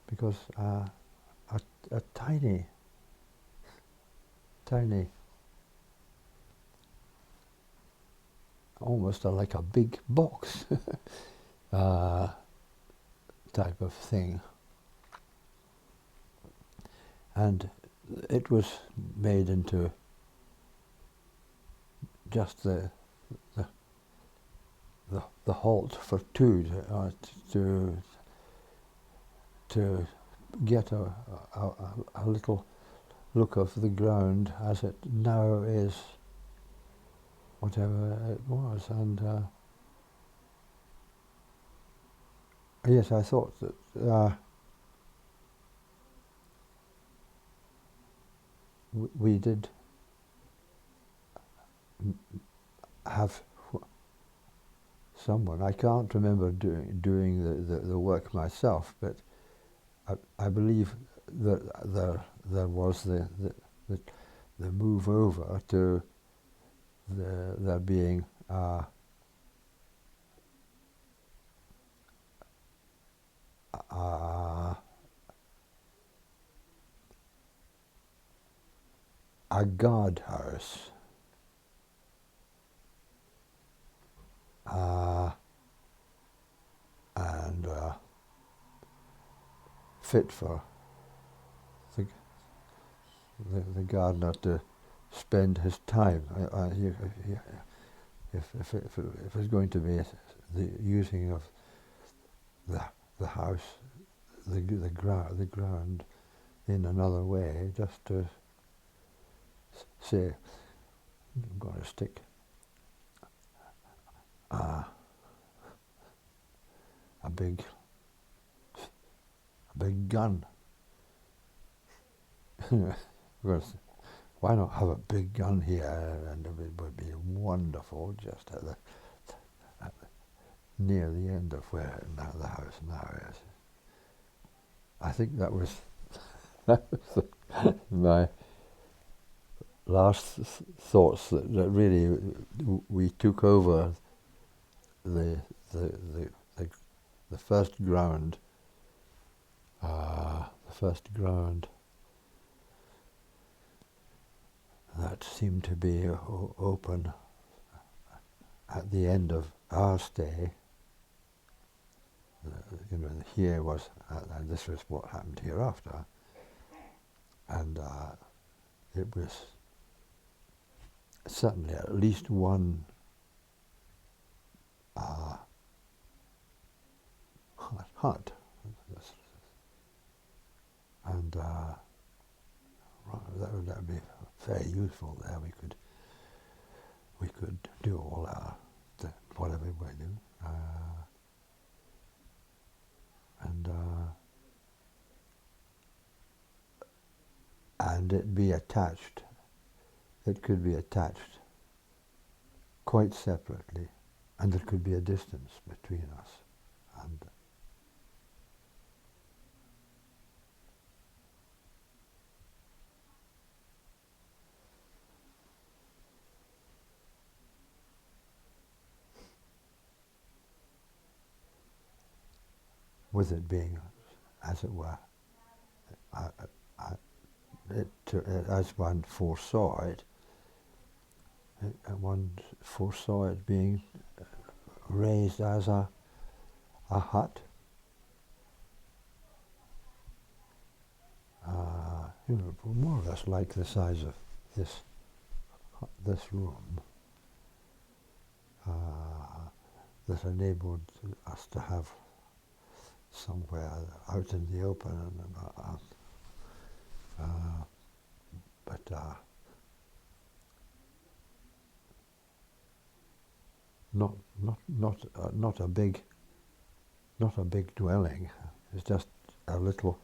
because a tiny, almost like a big box type of thing. And it was made into just the halt for two to get a little look of the ground as it now is, whatever it was. And yes, I thought that we did have someone. I can't remember doing the work myself, but I believe that there was the move over to there being a guardhouse, and fit for the gardener to spend his time. If it's going to be the using of the house, the ground in another way, just to say, I'm going to stick a big gun. Because why not have a big gun here, and it would be wonderful just near the end of where now the house now is. I think that was my last thoughts, that really we took over the first ground, that seemed to be open at the end of our stay. Here was, and this was what happened hereafter, and it was certainly at least one hut, and that would be very useful there. We could do all our whatever we do, and it be attached. It could be attached quite separately, and there could be a distance between us. And with it being, as it were, as one foresaw it, one foresaw it being raised as a hut, more or less like the size of this room, that enabled us to have somewhere out in the open, but not a big dwelling. It's just a little